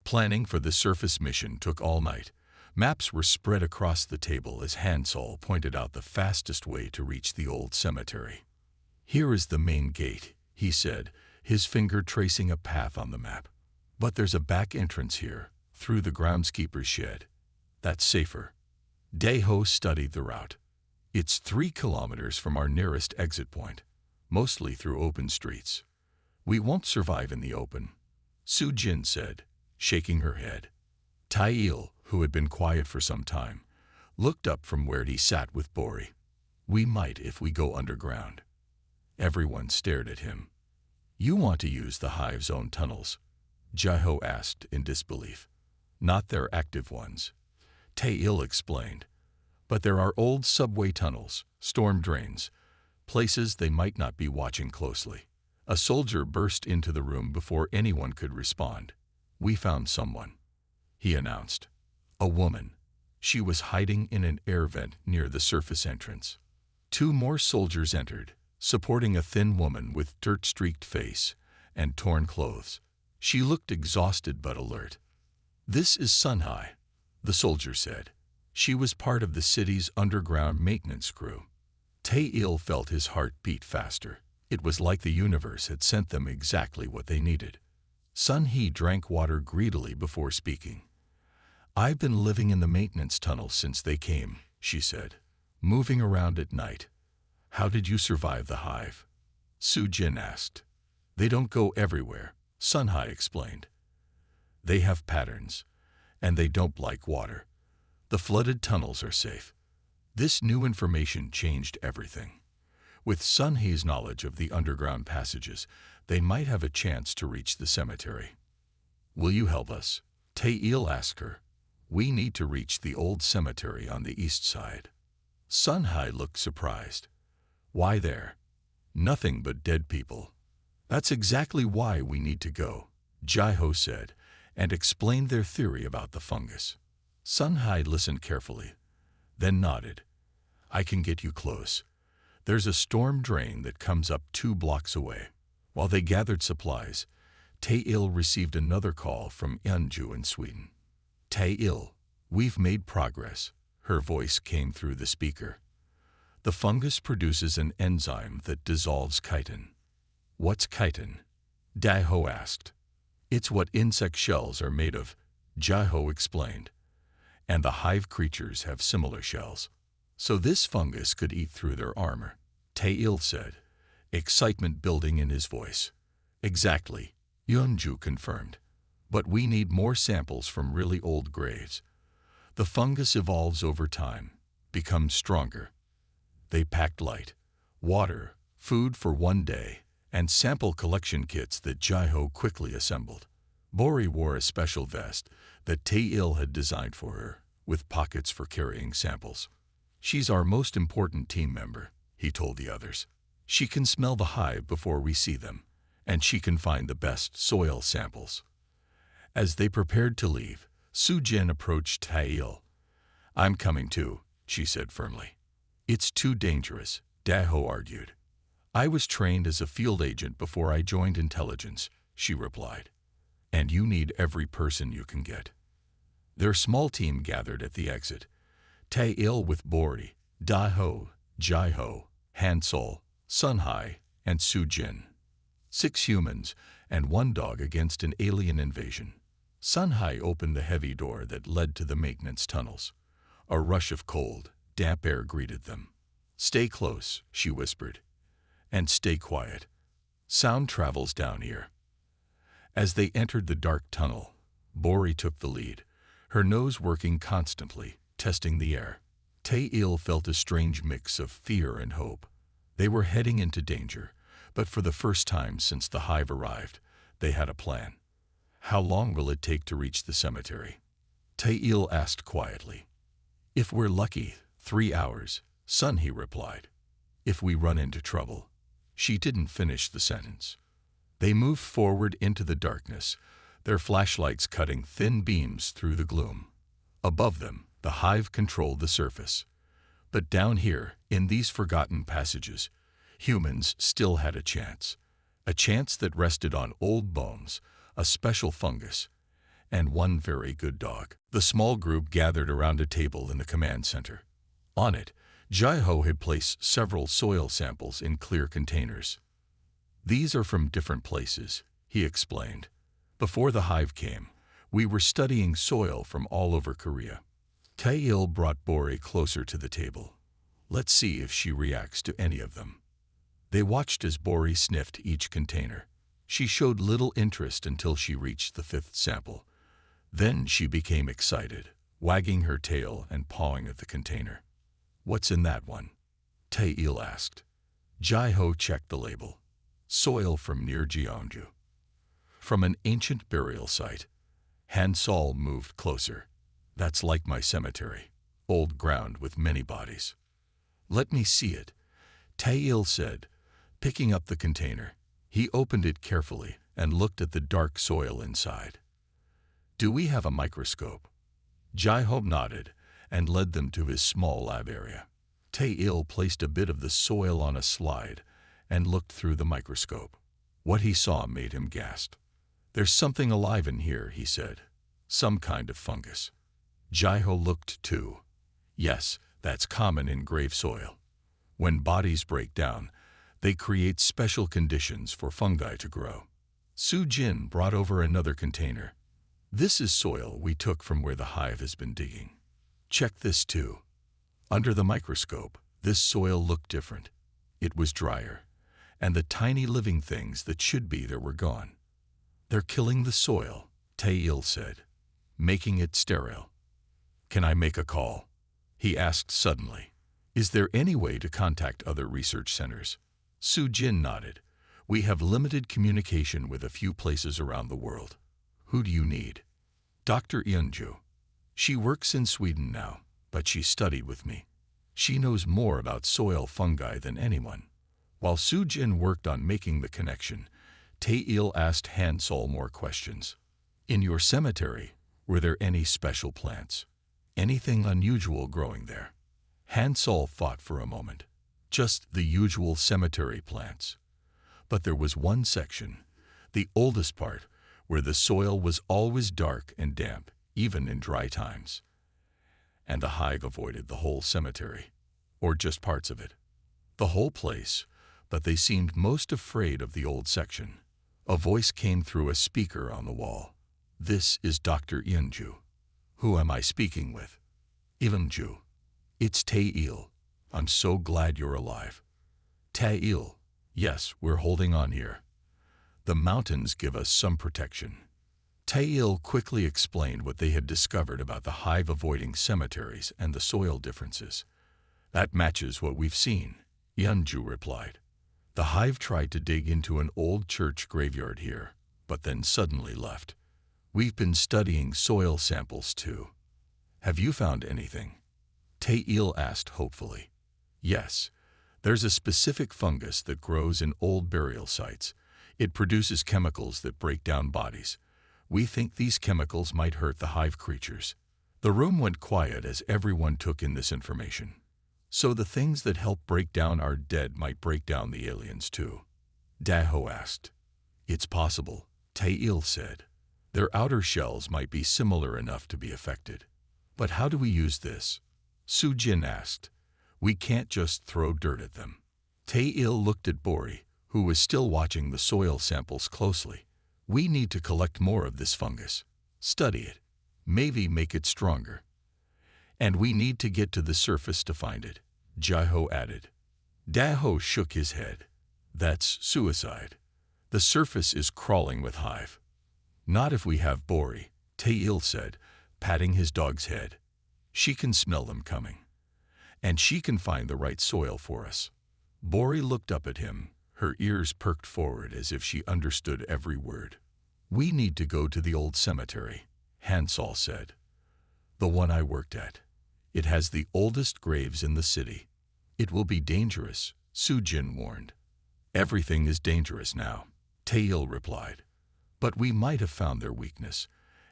Planning for the surface mission took all night. Maps were spread across the table as Hansel pointed out the fastest way to reach the old cemetery. "Here is the main gate," he said, his finger tracing a path on the map. "But there's a back entrance here, through the groundskeeper's shed. That's safer." Daeho studied the route. "It's 3 kilometers from our nearest exit point, mostly through open streets. We won't survive in the open," Su-jin said, shaking her head. Tae-il, who had been quiet for some time, looked up from where he sat with Bori. "We might if we go underground." Everyone stared at him. "You want to use the Hive's own tunnels?" Jae-ho asked in disbelief. "Not their active ones," Tae-il explained. "But there are old subway tunnels, storm drains, places they might not be watching closely." A soldier burst into the room before anyone could respond. "We found someone," he announced. "A woman. She was hiding in an air vent near the surface entrance." 2 more soldiers entered, supporting a thin woman with dirt-streaked face and torn clothes. She looked exhausted but alert. "This is Sunhai," the soldier said. "She was part of the city's underground maintenance crew." Tae-il felt his heart beat faster. It was like the universe had sent them exactly what they needed. Sun-hee drank water greedily before speaking. "I've been living in the maintenance tunnel since they came," she said, "moving around at night." "How did you survive the Hive?" Su-jin asked. "They don't go everywhere," Sun-hee explained. "They have patterns, and they don't like water. The flooded tunnels are safe." This new information changed everything. With Sun-hee's knowledge of the underground passages, they might have a chance to reach the cemetery. "Will you help us?" Tae-il asked her. "We need to reach the old cemetery on the east side." Sun-hee looked surprised. "Why there?" "Nothing but dead people." "That's exactly why we need to go," Jae-ho said, and explained their theory about the fungus. Sun-hee listened carefully, then nodded. "I can get you close. There's a storm drain that comes up 2 blocks away." While they gathered supplies, Tae-il received another call from Yeonju in Sweden. "Tae-il, we've made progress," her voice came through the speaker. "The fungus produces an enzyme that dissolves chitin." "What's chitin?" Dae-ho asked. "It's what insect shells are made of," Jae-ho explained. "And the Hive creatures have similar shells. So this fungus could eat through their armor," Tae-il said, excitement building in his voice. "Exactly," Yeonju confirmed. "But we need more samples from really old graves. The fungus evolves over time, becomes stronger." They packed light, water, food for 1 day, and sample collection kits that Jae-ho quickly assembled. Bori wore a special vest that Tae-il had designed for her, with pockets for carrying samples. "She's our most important team member," he told the others. "She can smell the hive before we see them, and she can find the best soil samples." As they prepared to leave, Su-jin approached Tae-il. "I'm coming too," she said firmly. "It's too dangerous," Dae-ho argued. "I was trained as a field agent before I joined intelligence," she replied. "And you need every person you can get." Their small team gathered at the exit. Tae-il with Bori, Dae-ho, Jae-ho, Hansol, Sun-hee, and Su-jin. 6 humans and 1 dog against an alien invasion. Sun-hee opened the heavy door that led to the maintenance tunnels. A rush of cold, damp air greeted them. "Stay close," she whispered. "And stay quiet. Sound travels down here." As they entered the dark tunnel, Bori took the lead, her nose working constantly, testing the air. Tae-il felt a strange mix of fear and hope. They were heading into danger, but for the first time since the Hive arrived, they had a plan. "How long will it take to reach the cemetery?" Tae-il asked quietly. "If we're lucky, 3 hours, Sun-hee replied. "If we run into trouble." She didn't finish the sentence. They moved forward into the darkness, their flashlights cutting thin beams through the gloom. Above them, the Hive controlled the surface. But down here, in these forgotten passages, humans still had a chance that rested on old bones, a special fungus, and one very good dog. The small group gathered around a table in the command center. On it, Jai-Ho had placed several soil samples in clear containers. These are from different places, he explained. Before the Hive came, we were studying soil from all over Korea. Tae-il brought Bori closer to the table. Let's see if she reacts to any of them. They watched as Bori sniffed each container. She showed little interest until she reached the 5th sample. Then she became excited, wagging her tail and pawing at the container. What's in that one? Tae-il asked. Jai-Ho checked the label. Soil from near Jeonju. From an ancient burial site. Han Sol moved closer. That's like my cemetery. Old ground with many bodies. Let me see it, Tae-il said, picking up the container. He opened it carefully and looked at the dark soil inside. Do we have a microscope? Jai-Ho nodded and led them to his small lab area. Tae-il placed a bit of the soil on a slide and looked through the microscope. What he saw made him gasp. There's something alive in here, he said. Some kind of fungus. Jai-Ho looked too. Yes, that's common in grave soil. When bodies break down, they create special conditions for fungi to grow. Su-jin brought over another container. This is soil we took from where the Hive has been digging. Check this too. Under the microscope, this soil looked different. It was drier, and the tiny living things that should be there were gone. They're killing the soil, Tae-il said, making it sterile. Can I make a call? He asked suddenly. Is there any way to contact other research centers? Su-jin nodded. We have limited communication with a few places around the world. Who do you need? Dr. Yeonju. She works in Sweden now, but she studied with me. She knows more about soil fungi than anyone. While Su-jin worked on making the connection, Tae-il asked Han Sol more questions. In your cemetery, were there any special plants? Anything unusual growing there? Han Sol thought for a moment. Just the usual cemetery plants. But there was one section, the oldest part, where the soil was always dark and damp, even in dry times. And the Hive avoided the whole cemetery, or just parts of it. The whole place, but they seemed most afraid of the old section. A voice came through a speaker on the wall. This is Dr. Yeonju. Who am I speaking with? Yeonju. It's Tae-il. I'm so glad you're alive. Tae-il. Yes, we're holding on here. The mountains give us some protection. Tae-il quickly explained what they had discovered about the Hive avoiding cemeteries and the soil differences. That matches what we've seen, Yeonju replied. The Hive tried to dig into an old church graveyard here, but then suddenly left. We've been studying soil samples too. Have you found anything? Tae-il asked hopefully. Yes, there's a specific fungus that grows in old burial sites. It produces chemicals that break down bodies. We think these chemicals might hurt the Hive creatures. The room went quiet as everyone took in this information. So the things that help break down our dead might break down the aliens too? Daho asked. It's possible, Tae-il said. Their outer shells might be similar enough to be affected. But how do we use this? Su-jin asked. We can't just throw dirt at them. Tae-il looked at Bori, who was still watching the soil samples closely. We need to collect more of this fungus. Study it. Maybe make it stronger. And we need to get to the surface to find it, Jai-Ho added. Daho shook his head. That's suicide. The surface is crawling with Hive. Not if we have Bori, Tae-il said, patting his dog's head. She can smell them coming. And she can find the right soil for us. Bori looked up at him, her ears perked forward as if she understood every word. We need to go to the old cemetery, Han Sol said. The one I worked at. It has the oldest graves in the city. It will be dangerous, Su-jin warned. Everything is dangerous now, Tae-il replied. But we might have found their weakness,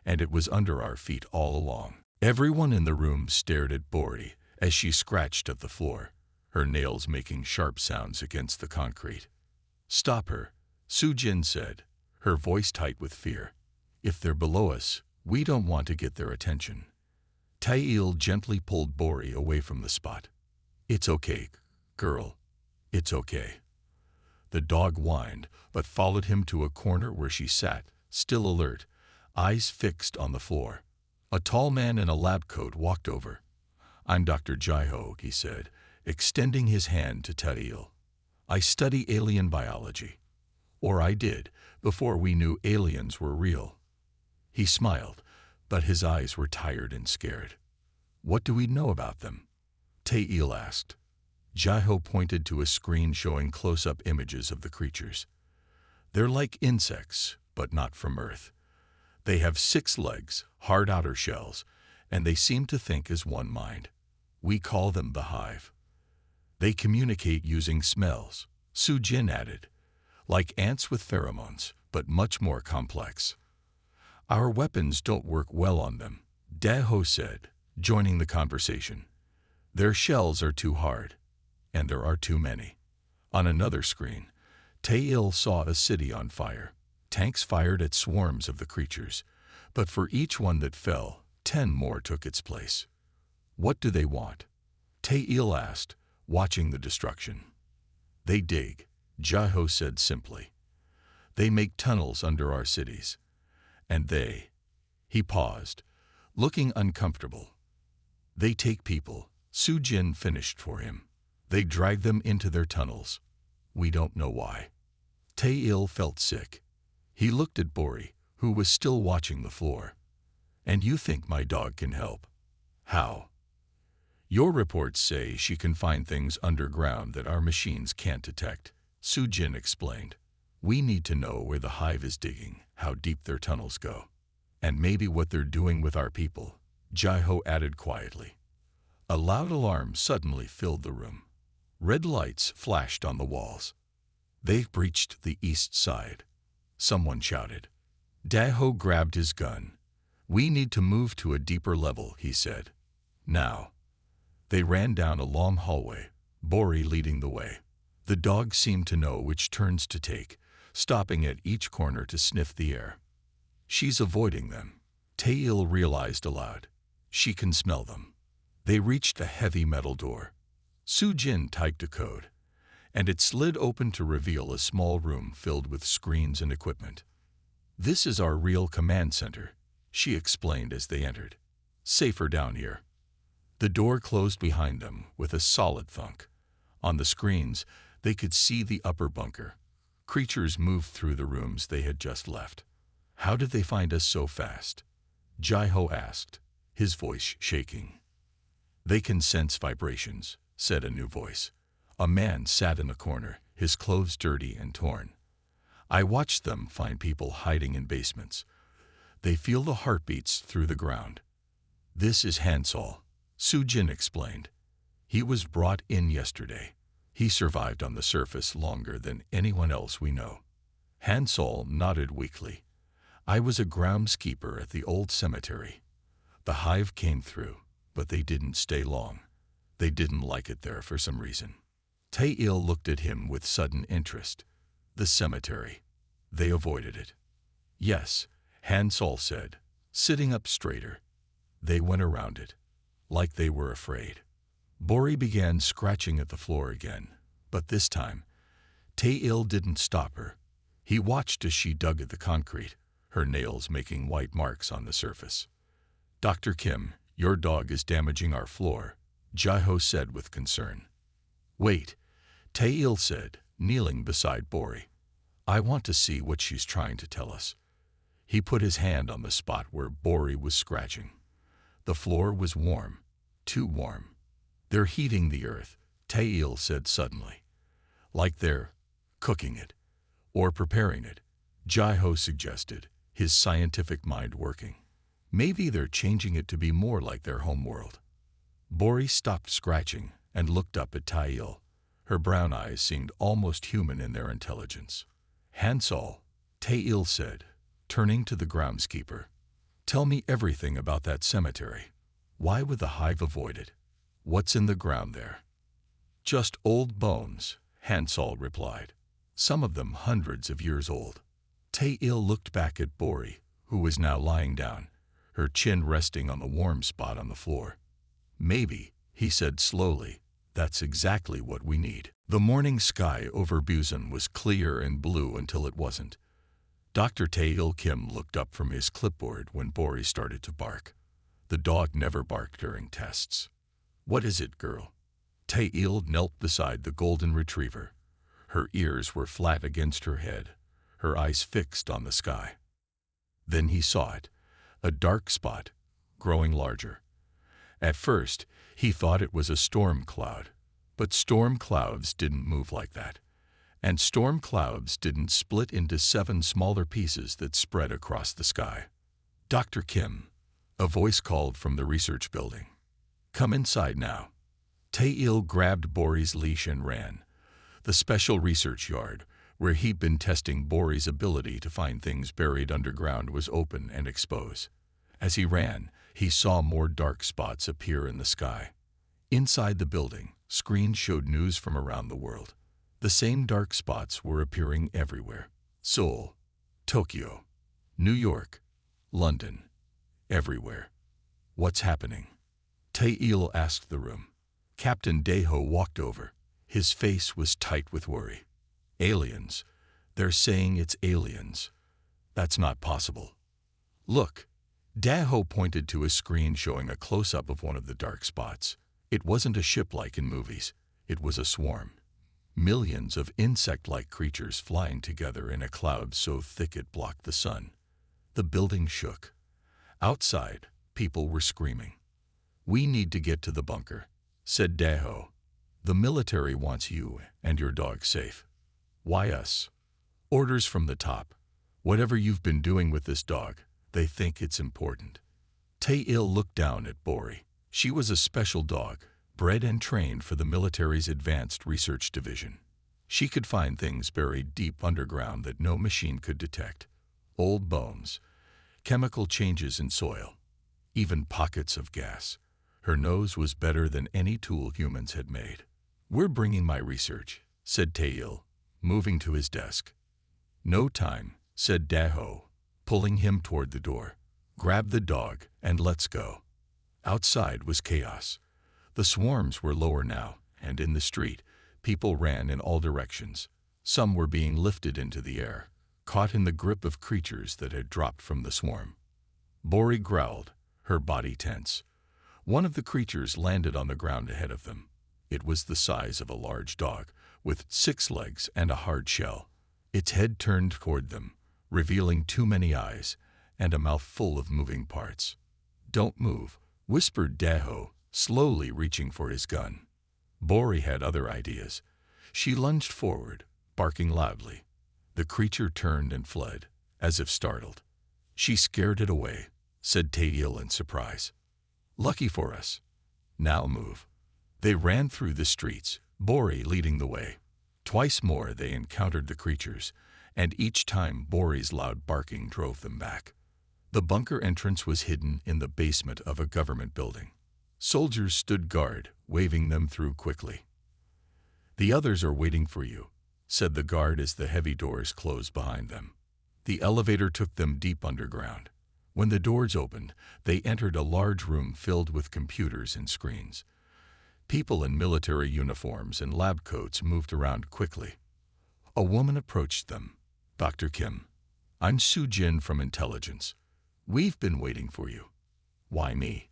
and it was under our feet all along. Everyone in the room stared at Bori as she scratched at the floor, her nails making sharp sounds against the concrete. Stop her, Su-jin said, her voice tight with fear. If they're below us, We don't want to get their attention. Tail gently pulled Bori away from the spot. It's okay, girl. It's okay. The dog whined, but followed him to a corner where she sat, still alert, eyes fixed on the floor. A tall man in a lab coat walked over. I'm Dr. Jaiho, he said, extending his hand to Tail. I study alien biology. Or I did, before we knew aliens were real. He smiled, but his eyes were tired and scared. What do we know about them? Tail asked. Jaiho pointed to a screen showing close-up images of the creatures. They're like insects, but not from Earth. They have 6 legs, hard outer shells, and they seem to think as one mind. We call them the Hive. They communicate using smells, Sujin added, like ants with pheromones, but much more complex. Our weapons don't work well on them, Daho said, joining the conversation. Their shells are too hard, and there are too many. On another screen, Tail saw a city on fire. Tanks fired at swarms of the creatures, but for each one that fell, 10 more took its place. What do they want? Tail asked, watching the destruction. They dig, Jaiho said simply. They make tunnels under our cities. And he paused, looking uncomfortable. They take people, Sujin finished for him. They drag them into their tunnels. We don't know why. Tail felt sick. He looked at Bori, who was still watching the floor. And you think my dog can help? How? Your reports say she can find things underground that our machines can't detect, Sujin explained. We need to know where the Hive is digging, how deep their tunnels go. And maybe what they're doing with our people, Jaiho added quietly. A loud alarm suddenly filled the room. Red lights flashed on the walls. They've breached the east side, someone shouted. Daho grabbed his gun. We need to move to a deeper level, he said. Now. They ran down a long hallway, Bori leading the way. The dog seemed to know which turns to take, stopping at each corner to sniff the air. She's avoiding them, Tail realized aloud. She can smell them. They reached a heavy metal door. Sujin typed a code, and it slid open to reveal a small room filled with screens and equipment. This is our real command center, she explained as they entered. Safer down here. The door closed behind them with a solid thunk. On the screens, they could see the upper bunker. Creatures moved through the rooms they had just left. How did they find us so fast? Jaiho asked, his voice shaking. They can sense vibrations, said a new voice. A man sat in a corner, his clothes dirty and torn. I watched them find people hiding in basements. They feel the heartbeats through the ground. This is Hansol, Sujin explained. He was brought in yesterday. He survived on the surface longer than anyone else we know. Hansol nodded weakly. I was a groundskeeper at the old cemetery. The Hive came through, but they didn't stay long. They didn't like it there for some reason. Tail looked at him with sudden interest. The cemetery. They avoided it. Yes, Hansol said, sitting up straighter. They went around it, like they were afraid. Bori began scratching at the floor again, but this time, Tail didn't stop her. He watched as she dug at the concrete, her nails making white marks on the surface. Dr. Kim, your dog is damaging our floor, Jaiho said with concern. Wait, Tail said, kneeling beside Bori. I want to see what she's trying to tell us. He put his hand on the spot where Bori was scratching. The floor was warm, too warm. They're heating the earth, Tail said suddenly. Like they're cooking it, or preparing it, Jaiho suggested, his scientific mind working. Maybe they're changing it to be more like their homeworld. Bori stopped scratching and looked up at Tail. Her brown eyes seemed almost human in their intelligence. Hansol, Tail said, turning to the groundskeeper. Tell me everything about that cemetery. Why would the Hive avoid it? What's in the ground there? Just old bones, Hansol replied. Some of them hundreds of years old. Tail looked back at Bori, who was now lying down, her chin resting on the warm spot on the floor. "Maybe," he said slowly, "that's exactly what we need." The morning sky over Busan was clear and blue until it wasn't. Dr. Tae-il Kim looked up from his clipboard when Bori started to bark. The dog never barked during tests. "What is it, girl?" Tae-il knelt beside the golden retriever. Her ears were flat against her head, her eyes fixed on the sky. Then he saw it, a dark spot, growing larger. At first, he thought it was a storm cloud, but storm clouds didn't move like that. And storm clouds didn't split into 7 smaller pieces that spread across the sky. "Dr. Kim," a voice called from the research building. "Come inside now." Tae-il grabbed Bori's leash and ran. The special research yard, where he'd been testing Bori's ability to find things buried underground, was open and exposed. As he ran, he saw more dark spots appear in the sky. Inside the building, screens showed news from around the world. The same dark spots were appearing everywhere. Seoul, Tokyo, New York, London, everywhere. "What's happening?" Tae-il asked the room. Captain Daeho walked over. His face was tight with worry. "Aliens. They're saying it's aliens. That's not possible." "Look." Daeho pointed to a screen showing a close-up of one of the dark spots. It wasn't a ship like in movies. It was a swarm. Millions of insect-like creatures flying together in a cloud so thick it blocked the sun. The building shook. Outside, people were screaming. "We need to get to the bunker," said Daeho. "The military wants you and your dog safe." "Why us?" "Orders from the top. Whatever you've been doing with this dog, they think it's important." Tae-il looked down at Bori. She was a special dog, bred and trained for the military's Advanced Research Division. She could find things buried deep underground that no machine could detect. Old bones, chemical changes in soil, even pockets of gas. Her nose was better than any tool humans had made. "We're bringing my research," said Tae-il, moving to his desk. "No time," said Daeho, pulling him toward the door. "Grab the dog and let's go." Outside was chaos. The swarms were lower now, and in the street, people ran in all directions. Some were being lifted into the air, caught in the grip of creatures that had dropped from the swarm. Bori growled, her body tense. One of the creatures landed on the ground ahead of them. It was the size of a large dog, with 6 legs and a hard shell. Its head turned toward them, revealing too many eyes and a mouth full of moving parts. "Don't move," whispered Daeho, slowly reaching for his gun. Bori had other ideas. She lunged forward, barking loudly. The creature turned and fled, as if startled. "She scared it away," said Tae-il in surprise. "Lucky for us. Now move." They ran through the streets, Bori leading the way. Twice more they encountered the creatures, and each time Bori's loud barking drove them back. The bunker entrance was hidden in the basement of a government building. Soldiers stood guard, waving them through quickly. "The others are waiting for you," said the guard as the heavy doors closed behind them. The elevator took them deep underground. When the doors opened, they entered a large room filled with computers and screens. People in military uniforms and lab coats moved around quickly. A woman approached them. "Dr. Kim, I'm Soo-jin from Intelligence. We've been waiting for you." "Why me?"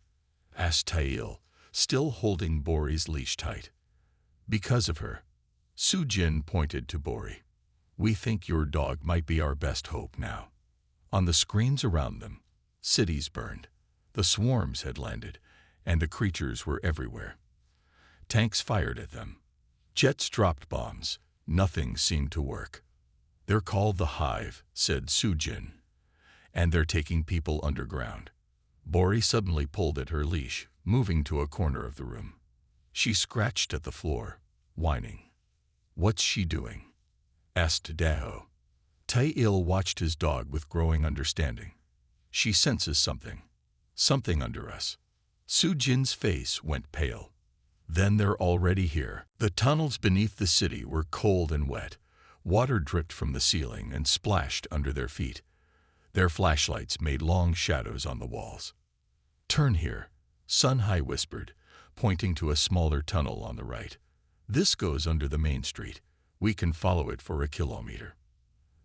asked Tae-il, still holding Bori's leash tight. "Because of her." Soo-jin pointed to Bori. "We think your dog might be our best hope now." On the screens around them, cities burned. The swarms had landed, and the creatures were everywhere. Tanks fired at them. Jets dropped bombs. Nothing seemed to work. "They're called the Hive," said Soo-jin, "and they're taking people underground." Bori suddenly pulled at her leash, moving to a corner of the room. She scratched at the floor, whining. "What's she doing?" asked Daeho. Tae-il watched his dog with growing understanding. "She senses something. Something under us." Soo-jin's face went pale. "Then they're already here." The tunnels beneath the city were cold and wet. Water dripped from the ceiling and splashed under their feet. Their flashlights made long shadows on the walls. "Turn here," Sun Hai whispered, pointing to a smaller tunnel on the right. "This goes under the main street. We can follow it for a kilometer."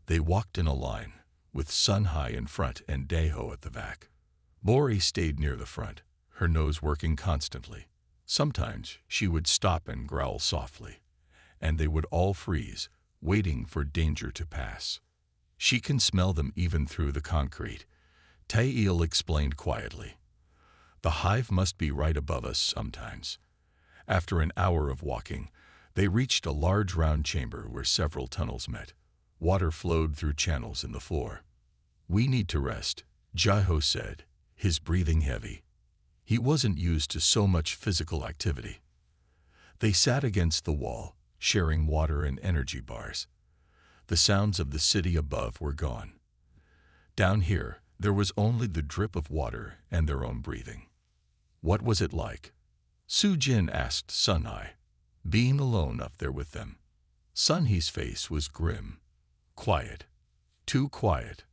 They walked in a line, with Sun Hai in front and Daeho at the back. Bori stayed near the front, her nose working constantly. Sometimes she would stop and growl softly, and they would all freeze, waiting for danger to pass. "She can smell them even through the concrete," Taeil explained quietly. "The hive must be right above us sometimes." After an hour of walking, they reached a large round chamber where several tunnels met. Water flowed through channels in the floor. "We need to rest," Jaho said, his breathing heavy. He wasn't used to so much physical activity. They sat against the wall, sharing water and energy bars. The sounds of the city above were gone. Down here, there was only the drip of water and their own breathing. "What was it like?" Su Jin asked Sun Hai, being alone up there with them. Sun He's face was grim. Quiet. Too quiet.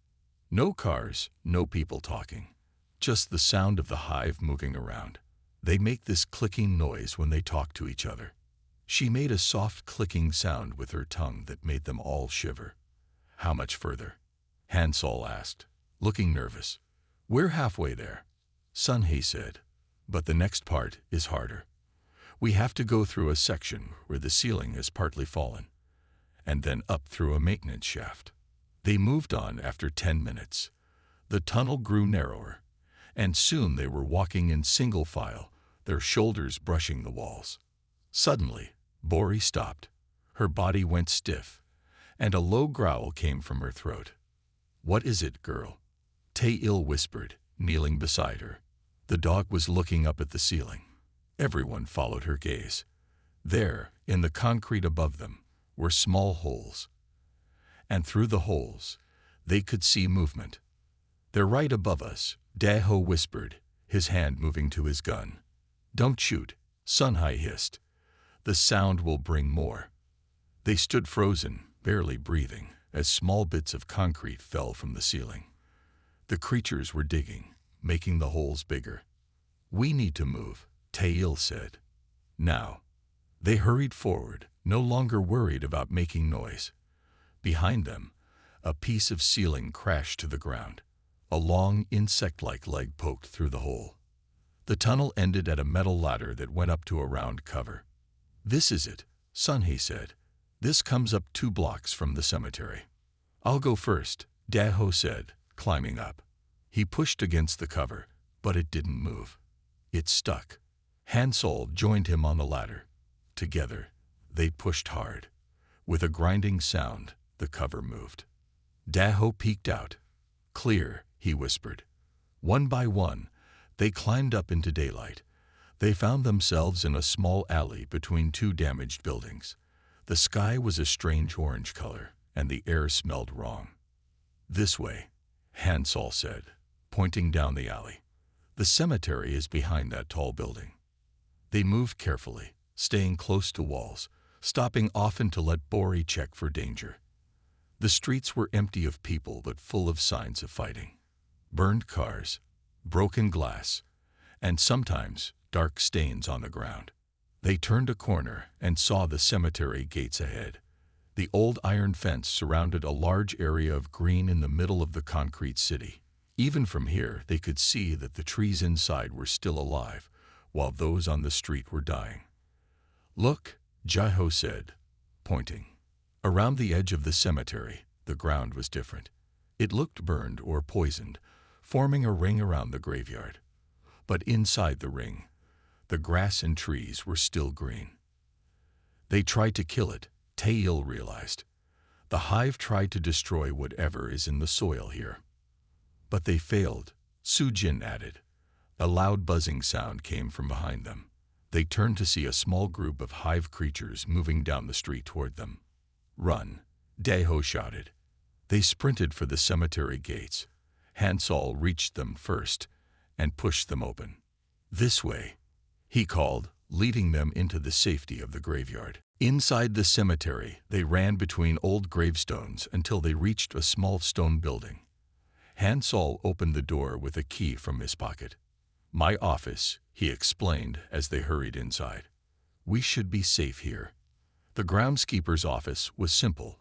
No cars, no people talking. Just the sound of the hive moving around. They make this clicking noise when they talk to each other. She made a soft clicking sound with her tongue that made them all shiver. "How much further?" Hansol asked, looking nervous. "We're halfway there," Sun He said. "But the next part is harder. We have to go through a section where the ceiling has partly fallen, and then up through a maintenance shaft." They moved on after 10 minutes. The tunnel grew narrower, and soon they were walking in single file, their shoulders brushing the walls. Suddenly, Bori stopped. Her body went stiff, and a low growl came from her throat. "What is it, girl?" Taeil whispered, kneeling beside her. The dog was looking up at the ceiling. Everyone followed her gaze. There, in the concrete above them, were small holes. And through the holes, they could see movement. "They're right above us," Daeho whispered, his hand moving to his gun. "Don't shoot," Sun Hai hissed. "The sound will bring more." They stood frozen, barely breathing, as small bits of concrete fell from the ceiling. The creatures were digging, making the holes bigger. "We need to move," Taeil said. "Now." They hurried forward, no longer worried about making noise. Behind them, a piece of ceiling crashed to the ground. A long, insect-like leg poked through the hole. The tunnel ended at a metal ladder that went up to a round cover. "This is it," Sun He said. "This comes up 2 blocks from the cemetery." "I'll go first," Daeho said, climbing up. He pushed against the cover, but it didn't move. It stuck. Hansol joined him on the ladder. Together, they pushed hard. With a grinding sound, the cover moved. Daeho peeked out. "Clear," he whispered. One by one, they climbed up into daylight. They found themselves in a small alley between 2 damaged buildings. The sky was a strange orange color, and the air smelled wrong. "This way," Hansol said, pointing down the alley. "The cemetery is behind that tall building." They moved carefully, staying close to walls, stopping often to let Bori check for danger. The streets were empty of people but full of signs of fighting. Burned cars, broken glass, and sometimes dark stains on the ground. They turned a corner and saw the cemetery gates ahead. The old iron fence surrounded a large area of green in the middle of the concrete city. Even from here, they could see that the trees inside were still alive, while those on the street were dying. "Look," Jaho said, pointing. Around the edge of the cemetery, the ground was different. It looked burned or poisoned, forming a ring around the graveyard. But inside the ring, the grass and trees were still green. They tried to kill it, Taeil realized. The hive tried to destroy whatever is in the soil here. But they failed, Su Jin added. A loud buzzing sound came from behind them. They turned to see a small group of hive creatures moving down the street toward them. "Run," Daeho shouted. They sprinted for the cemetery gates. Hansol reached them first and pushed them open. "This way," he called, leading them into the safety of the graveyard. Inside the cemetery, they ran between old gravestones until they reached a small stone building. Hansol opened the door with a key from his pocket. "My office," he explained as they hurried inside. "We should be safe here." The groundskeeper's office was simple.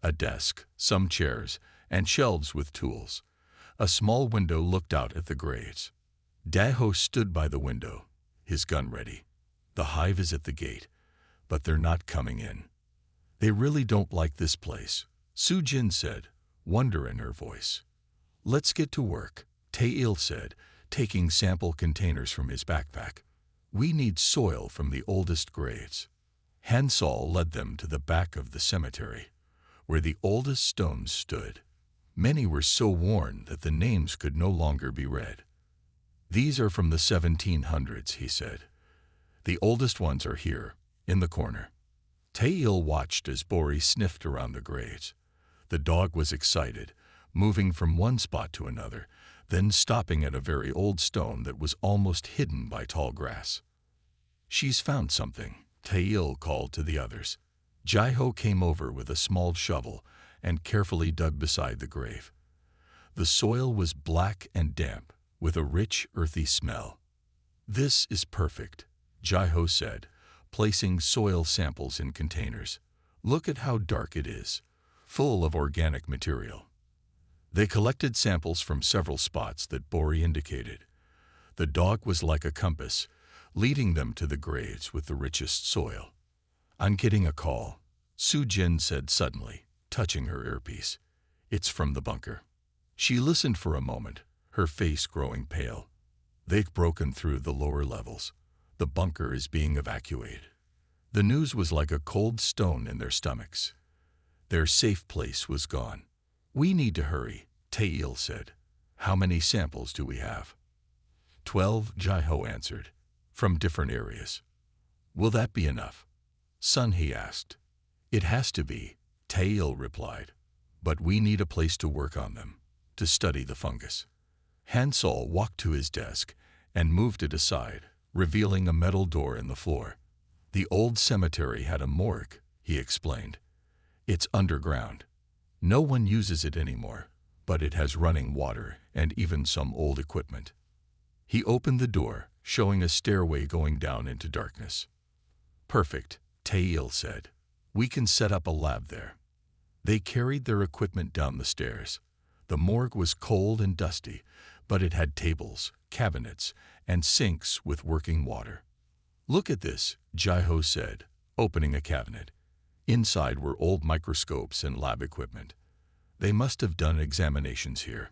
A desk, some chairs, and shelves with tools. A small window looked out at the graves. Daho stood by the window, his gun ready. "The Hive is at the gate, but they're not coming in. They really don't like this place," Sujin said, wonder in her voice. "Let's get to work," Taeil said, taking sample containers from his backpack. "We need soil from the oldest graves." Hansol led them to the back of the cemetery, where the oldest stones stood. Many were so worn that the names could no longer be read. "These are from the 1700s, he said. "The oldest ones are here, in the corner." Taeil watched as Bori sniffed around the graves. The dog was excited, moving from one spot to another, then stopping at a very old stone that was almost hidden by tall grass. "She's found something," Taeil called to the others. Jaiho came over with a small shovel and carefully dug beside the grave. The soil was black and damp, with a rich, earthy smell. "This is perfect," Jaiho said, placing soil samples in containers. "Look at how dark it is, full of organic material." They collected samples from several spots that Bori indicated. The dog was like a compass, leading them to the graves with the richest soil. "I'm getting a call," Sujin said suddenly, touching her earpiece. "It's from the bunker." She listened for a moment, her face growing pale. "They've broken through the lower levels. The bunker is being evacuated." The news was like a cold stone in their stomachs. Their safe place was gone. "We need to hurry," Taeil said. "How many samples do we have?" 12, Jaiho answered, "from different areas." "Will that be enough?" Sunhee asked. "It has to be," Taeil replied. "But we need a place to work on them, to study the fungus." Hansol walked to his desk and moved it aside, revealing a metal door in the floor. "The old cemetery had a morgue," he explained. "It's underground. No one uses it anymore, but it has running water and even some old equipment." He opened the door, showing a stairway going down into darkness. "Perfect," Taeil said. "We can set up a lab there." They carried their equipment down the stairs. The morgue was cold and dusty, but it had tables, cabinets, and sinks with working water. "Look at this," Jaiho said, opening a cabinet. Inside were old microscopes and lab equipment. They must have done examinations here.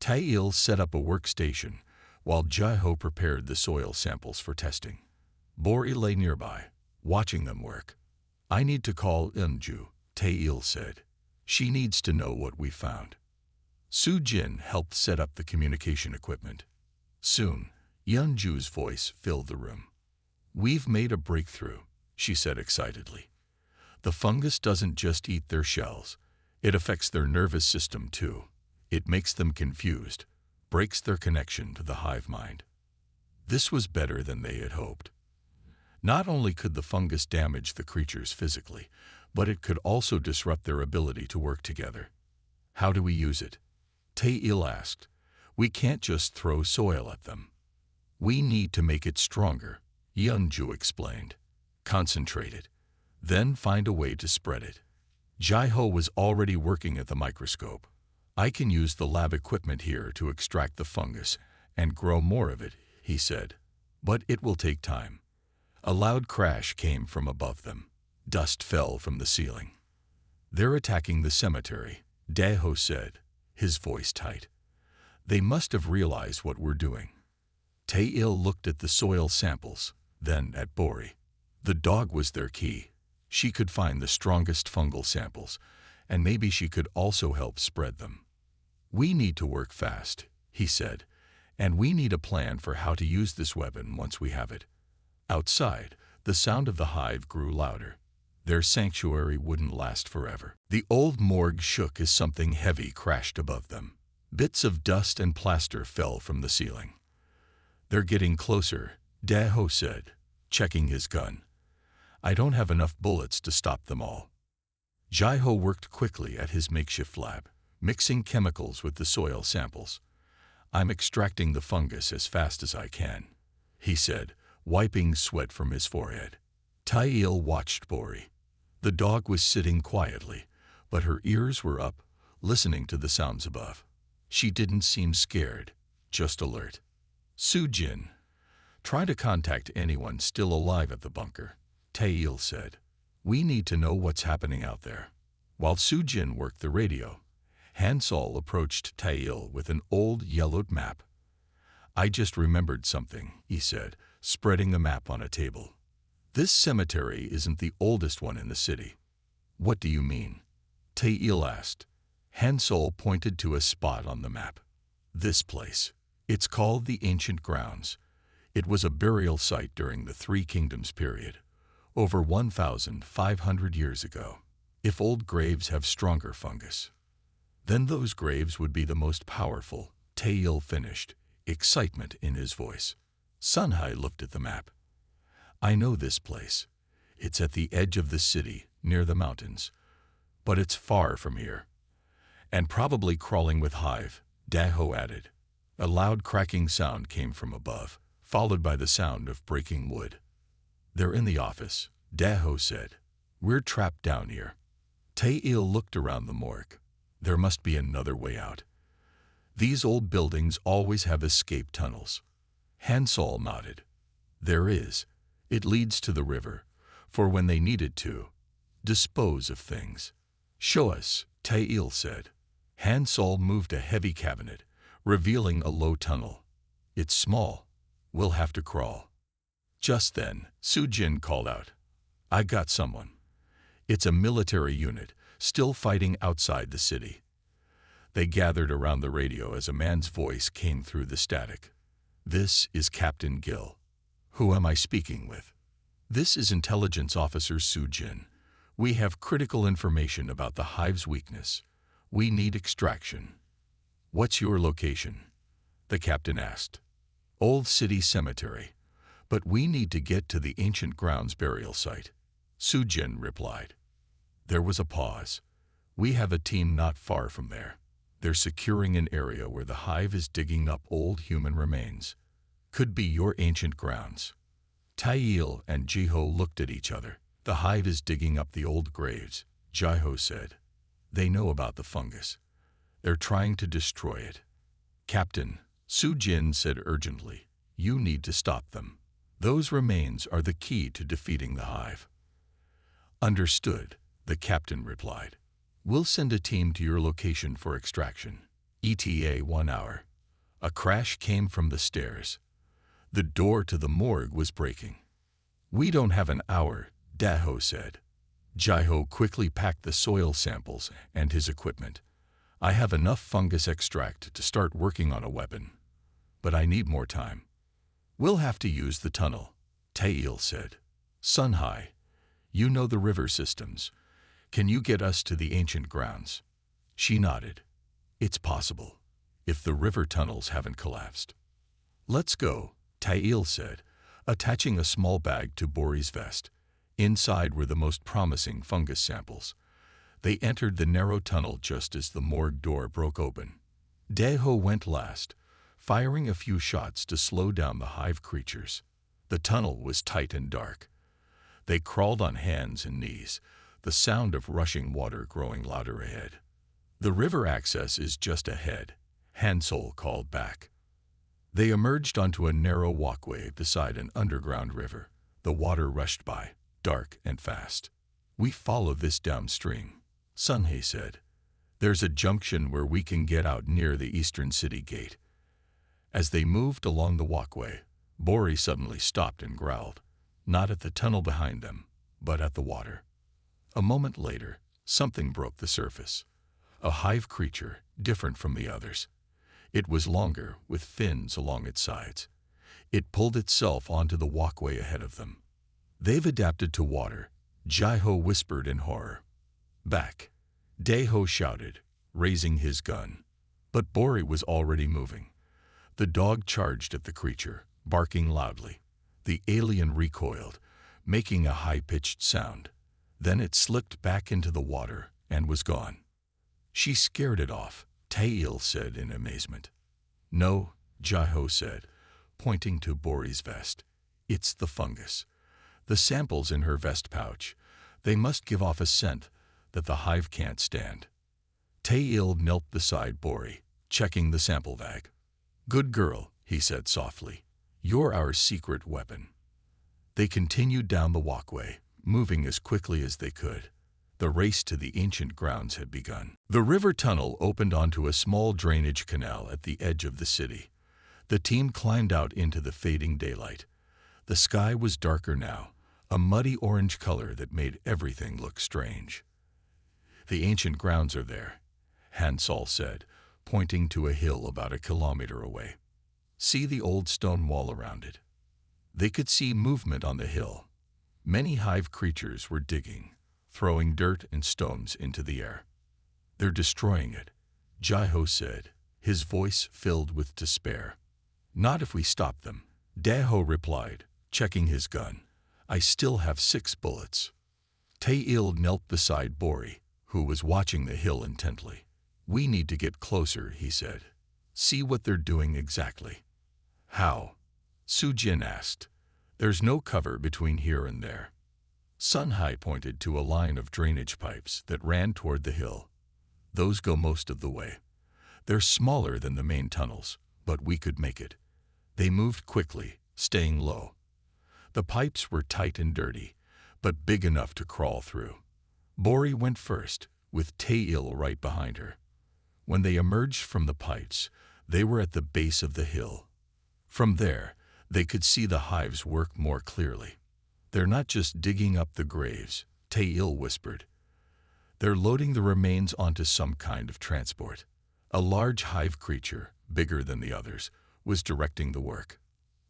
Taeil set up a workstation, while Jaiho prepared the soil samples for testing. Bori lay nearby, watching them work. "I need to call Eunju," Taeil said. "She needs to know what we found." Sujin helped set up the communication equipment. Soon, Eunju's voice filled the room. "We've made a breakthrough," she said excitedly. "The fungus doesn't just eat their shells. It affects their nervous system too. It makes them confused, breaks their connection to the hive mind." This was better than they had hoped. Not only could the fungus damage the creatures physically, but it could also disrupt their ability to work together. "How do we use it?" Taeil asked. "We can't just throw soil at them. We need to make it stronger," Eunju explained. "Concentrate it, then find a way to spread it." Jaiho was already working at the microscope. "I can use the lab equipment here to extract the fungus and grow more of it," he said. "But it will take time." A loud crash came from above them. Dust fell from the ceiling. "They're attacking the cemetery," Daho said, his voice tight. "They must have realized what we're doing." Taeil looked at the soil samples, then at Bori. The dog was their key. She could find the strongest fungal samples, and maybe she could also help spread them. "We need to work fast," he said, "and we need a plan for how to use this weapon once we have it." Outside, the sound of the hive grew louder. Their sanctuary wouldn't last forever. The old morgue shook as something heavy crashed above them. Bits of dust and plaster fell from the ceiling. "They're getting closer," Daho said, checking his gun. "I don't have enough bullets to stop them all." Jaiho worked quickly at his makeshift lab. mixing chemicals with the soil samples. I'm extracting the fungus as fast as I can, he said, wiping sweat from his forehead. Tail watched Bori. The dog was sitting quietly, but her ears were up, listening to the sounds above. She didn't seem scared, just alert. Sujin, try to contact anyone still alive at the bunker, Tail said. We need to know what's happening out there. While Sujin worked the radio, Hansol approached Tail with an old yellowed map. I just remembered something, he said, spreading the map on a table. This cemetery isn't the oldest one in the city. What do you mean? Tail asked. Hansol pointed to a spot on the map. This place. It's called the Ancient Grounds. It was a burial site during the Three Kingdoms period, over 1,500 years ago. If old graves have stronger fungus, then those graves would be the most powerful, Tail finished, excitement in his voice. Sunhai looked at the map. I know this place. It's at the edge of the city, near the mountains. But it's far from here. And probably crawling with Hive, Daho added. A loud cracking sound came from above, followed by the sound of breaking wood. They're in the office, Daho said. We're trapped down here. Tail looked around the morgue. There must be another way out. These old buildings always have escape tunnels. Hansol nodded. There is. It leads to the river, for when they needed to dispose of things. Show us, Tail said. Hansol moved a heavy cabinet, revealing a low tunnel. It's small. We'll have to crawl. Just then, Sujin called out. I got someone. It's a military unit, still fighting outside the city. They gathered around the radio as a man's voice came through the static. This is Captain Gill. Who am I speaking with? This is Intelligence Officer Sujin. We have critical information about the Hive's weakness. We need extraction. What's your location? The captain asked. Old City Cemetery. But we need to get to the Ancient Grounds burial site. Sujin replied. There was a pause. We have a team not far from there. They're securing an area where the Hive is digging up old human remains. Could be your ancient grounds. Tail and Jiho looked at each other. The Hive is digging up the old graves, Jiho said. They know about the fungus. They're trying to destroy it. Captain, Sujin said urgently, you need to stop them. Those remains are the key to defeating the Hive. Understood, the captain replied. We'll send a team to your location for extraction. ETA 1 hour. A crash came from the stairs. The door to the morgue was breaking. We don't have an hour, Daho said. Jiho quickly packed the soil samples and his equipment. I have enough fungus extract to start working on a weapon. But I need more time. We'll have to use the tunnel, Tail said. Sunhai, you know the river systems. Can you get us to the ancient grounds? She nodded. It's possible, if the river tunnels haven't collapsed. Let's go, Tail said, attaching a small bag to Bori's vest. Inside were the most promising fungus samples. They entered the narrow tunnel just as the morgue door broke open. Daho went last, firing a few shots to slow down the Hive creatures. The tunnel was tight and dark. They crawled on hands and knees, the sound of rushing water growing louder ahead. The river access is just ahead, Hansol called back. They emerged onto a narrow walkway beside an underground river. The water rushed by, dark and fast. We follow this downstream, Sunhei said. There's a junction where we can get out near the eastern city gate. As they moved along the walkway, Bori suddenly stopped and growled, not at the tunnel behind them, but at the water. A moment later, something broke the surface. A Hive creature, different from the others. It was longer, with fins along its sides. It pulled itself onto the walkway ahead of them. They've adapted to water, Jiho whispered in horror. Back, Daho shouted, raising his gun. But Bori was already moving. The dog charged at the creature, barking loudly. The alien recoiled, making a high-pitched sound. Then it slipped back into the water and was gone. She scared it off, Tail said in amazement. No, Jiho said, pointing to Bori's vest. It's the fungus. The samples in her vest pouch. They must give off a scent that the hive can't stand. Tail knelt beside Bori, checking the sample bag. Good girl, he said softly. You're our secret weapon. They continued down the walkway, moving as quickly as they could. The race to the ancient grounds had begun. The river tunnel opened onto a small drainage canal at the edge of the city. The team climbed out into the fading daylight. The sky was darker now, a muddy orange color that made everything look strange. The ancient grounds are there, Hansol said, pointing to a hill about a kilometer away. See the old stone wall around it. They could see movement on the hill. Many hive creatures were digging, throwing dirt and stones into the air. They're destroying it, Jiho said, his voice filled with despair. Not if we stop them, Daho replied, checking his gun. I still have 6 bullets. Tail knelt beside Bori, who was watching the hill intently. We need to get closer, he said. See what they're doing exactly. How? Sujin asked. There's no cover between here and there. Sunhai pointed to a line of drainage pipes that ran toward the hill. Those go most of the way. They're smaller than the main tunnels, but we could make it. They moved quickly, staying low. The pipes were tight and dirty, but big enough to crawl through. Bori went first, with Tail right behind her. When they emerged from the pipes, they were at the base of the hill. From there, they could see the hives work more clearly. They're not just digging up the graves, Tail whispered. They're loading the remains onto some kind of transport. A large hive creature, bigger than the others, was directing the work.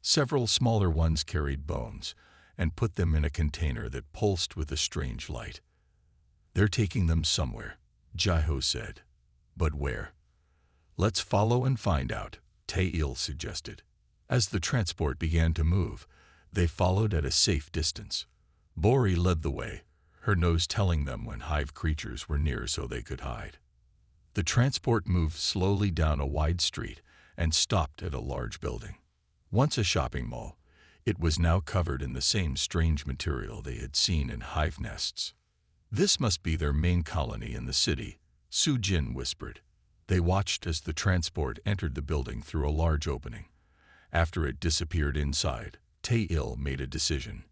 Several smaller ones carried bones and put them in a container that pulsed with a strange light. They're taking them somewhere, Jiho said. But where? Let's follow and find out, Tail suggested. As the transport began to move, they followed at a safe distance. Bori led the way, her nose telling them when hive creatures were near so they could hide. The transport moved slowly down a wide street and stopped at a large building. Once a shopping mall, it was now covered in the same strange material they had seen in hive nests. This must be their main colony in the city, Sujin whispered. They watched as the transport entered the building through a large opening. After it disappeared inside, Tail made a decision.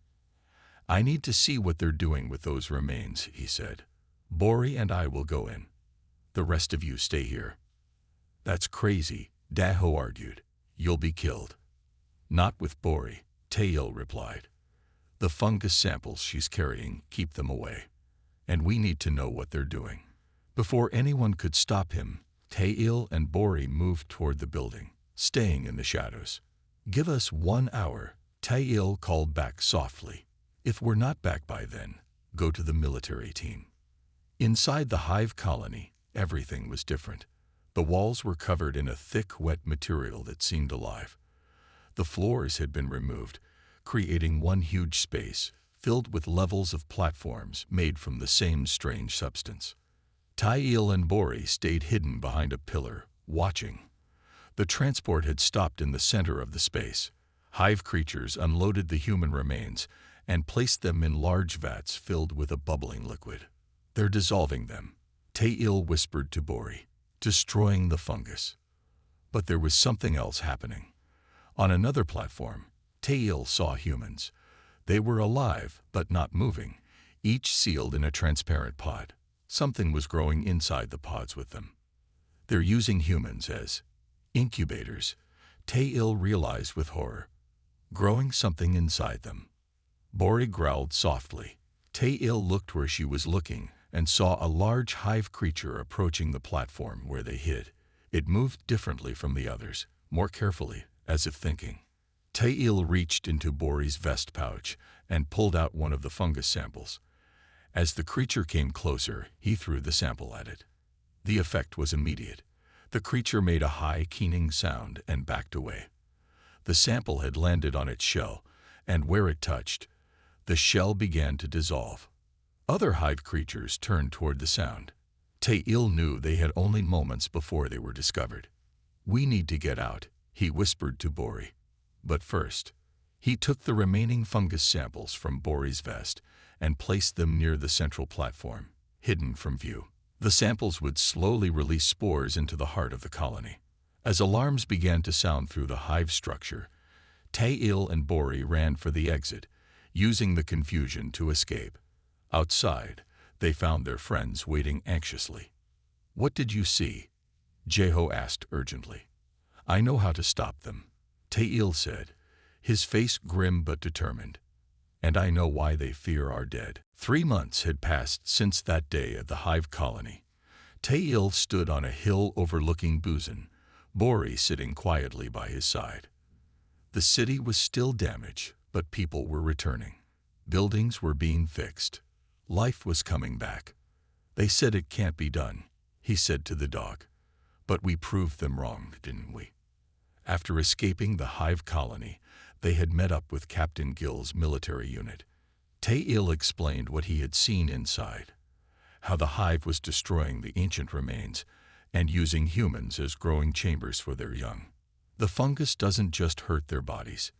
I need to see what they're doing with those remains, he said. Bori and I will go in. The rest of you stay here. That's crazy, Daho argued. You'll be killed. Not with Bori, Tail replied. The fungus samples she's carrying keep them away. And we need to know what they're doing. Before anyone could stop him, Tail and Bori moved toward the building, staying in the shadows. Give us 1 hour, Tail called back softly. If we're not back by then, go to the military team. Inside the hive colony, everything was different. The walls were covered in a thick, wet material that seemed alive. The floors had been removed, creating one huge space, filled with levels of platforms made from the same strange substance. Tail and Bori stayed hidden behind a pillar, watching. The transport had stopped in the center of the space. Hive creatures unloaded the human remains and placed them in large vats filled with a bubbling liquid. They're dissolving them, Tail whispered to Bori, destroying the fungus. But there was something else happening. On another platform, Tail saw humans. They were alive, but not moving, each sealed in a transparent pod. Something was growing inside the pods with them. They're using humans as incubators, Tail realized with horror. Growing something inside them. Bori growled softly. Tail looked where she was looking and saw a large hive creature approaching the platform where they hid. It moved differently from the others, more carefully, as if thinking. Tail reached into Bori's vest pouch and pulled out one of the fungus samples. As the creature came closer, he threw the sample at it. The effect was immediate. The creature made a high, keening sound and backed away. The sample had landed on its shell, and where it touched, the shell began to dissolve. Other hive creatures turned toward the sound. Tail knew they had only moments before they were discovered. "We need to get out," he whispered to Bori. But first, he took the remaining fungus samples from Bori's vest and placed them near the central platform, hidden from view. The samples would slowly release spores into the heart of the colony. As alarms began to sound through the hive structure, Tail and Bori ran for the exit, using the confusion to escape. Outside, they found their friends waiting anxiously. "What did you see?" Jeho asked urgently. "I know how to stop them," Tail said, his face grim but determined. "And I know why they fear our dead." 3 months had passed since that day at the Hive colony. Tail stood on a hill overlooking Buzan, Bori sitting quietly by his side. The city was still damaged, but people were returning. Buildings were being fixed. Life was coming back. "They said it can't be done," he said to the dog. "But we proved them wrong, didn't we?" After escaping the Hive colony, they had met up with Captain Gill's military unit. Tail explained what he had seen inside, how the Hive was destroying the ancient remains and using humans as growing chambers for their young. "The fungus doesn't just hurt their bodies,"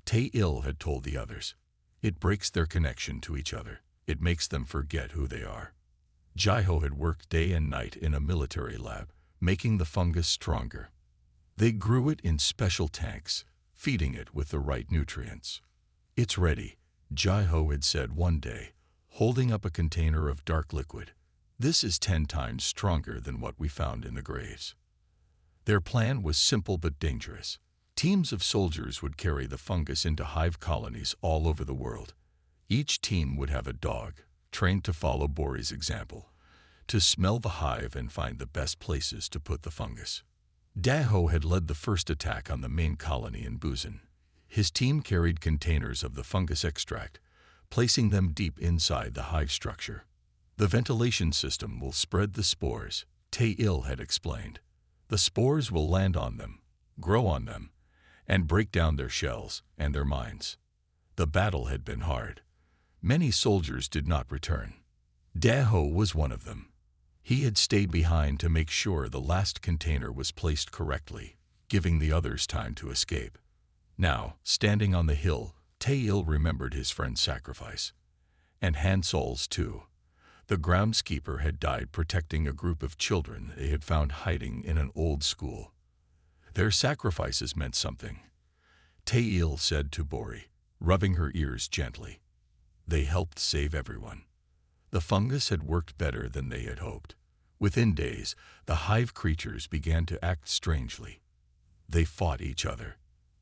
Tail had told the others. "It breaks their connection to each other. It makes them forget who they are." Jeho had worked day and night in a military lab, making the fungus stronger. They grew it in special tanks, feeding it with the right nutrients. "It's ready," Jeho had said one day, holding up a container of dark liquid. "This is 10 times stronger than what we found in the graves." Their plan was simple but dangerous. Teams of soldiers would carry the fungus into hive colonies all over the world. Each team would have a dog, trained to follow Bori's example, to smell the hive and find the best places to put the fungus. Jeho had led the first attack on the main colony in Buzan. His team carried containers of the fungus extract, placing them deep inside the hive structure. "The ventilation system will spread the spores," Tail had explained. "The spores will land on them, grow on them, and break down their shells and their minds." The battle had been hard. Many soldiers did not return. Jeho was one of them. He had stayed behind to make sure the last container was placed correctly, giving the others time to escape. Now, standing on the hill, Tail remembered his friend's sacrifice. And Hansol's too. The groundskeeper had died protecting a group of children they had found hiding in an old school. Their sacrifices meant something, Tail said to Bori, rubbing her ears gently. They helped save everyone. The fungus had worked better than they had hoped. Within days, the hive creatures began to act strangely. They fought each other.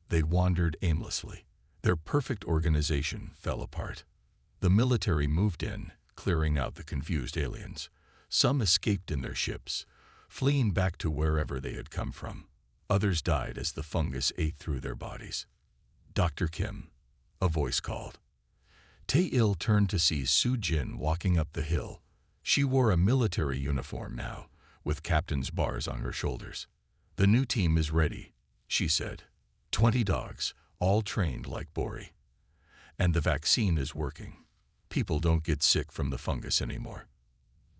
They wandered aimlessly. Their perfect organization fell apart. The military moved in, clearing out the confused aliens. Some escaped in their ships, fleeing back to wherever they had come from. Others died as the fungus ate through their bodies. "Dr. Kim," a voice called. Tail turned to see Su-Jin walking up the hill. She wore a military uniform now, with captain's bars on her shoulders. "The new team is ready," she said. 20 dogs, all trained like Bori. "And the vaccine is working. People don't get sick from the fungus anymore."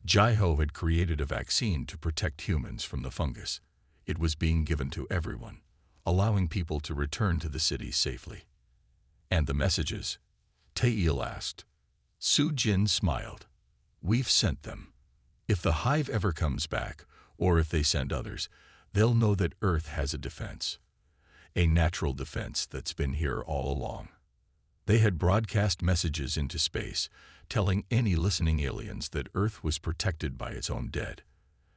Jeho had created a vaccine to protect humans from the fungus. It was being given to everyone, allowing people to return to the city safely. "And the messages?" Tail asked. Su-Jin smiled. "We've sent them. If the hive ever comes back, or if they send others, they'll know that Earth has a defense. A natural defense that's been here all along." They had broadcast messages into space, telling any listening aliens that Earth was protected by its own dead,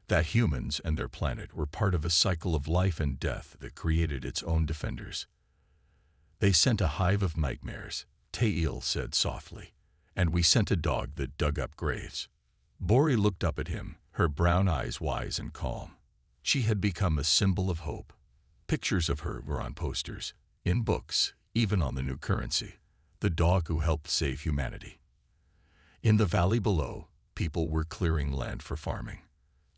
that humans and their planet were part of a cycle of life and death that created its own defenders. "They sent a hive of nightmares," Tail said softly, "and we sent a dog that dug up graves." Bori looked up at him, her brown eyes wise and calm. She had become a symbol of hope. Pictures of her were on posters, in books, even on the new currency, the dog who helped save humanity. In the valley below, people were clearing land for farming.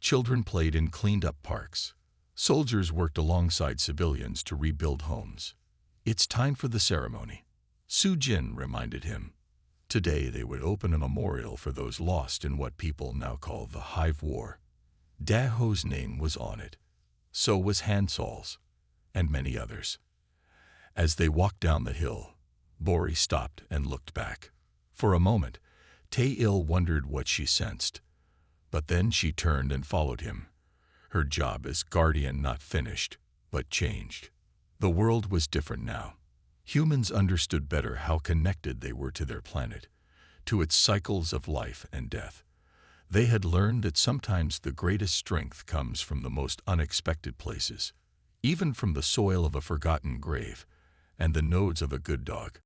Children played in cleaned-up parks. Soldiers worked alongside civilians to rebuild homes. "It's time for the ceremony," Su-Jin reminded him. Today they would open a memorial for those lost in what people now call the Hive War. Daho's name was on it. So was Hansol's, and many others. As they walked down the hill, Bori stopped and looked back. For a moment, Tail wondered what she sensed. But then she turned and followed him. Her job as guardian not finished, but changed. The world was different now. Humans understood better how connected they were to their planet, to its cycles of life and death. They had learned that sometimes the greatest strength comes from the most unexpected places, even from the soil of a forgotten grave and the nodes of a good dog.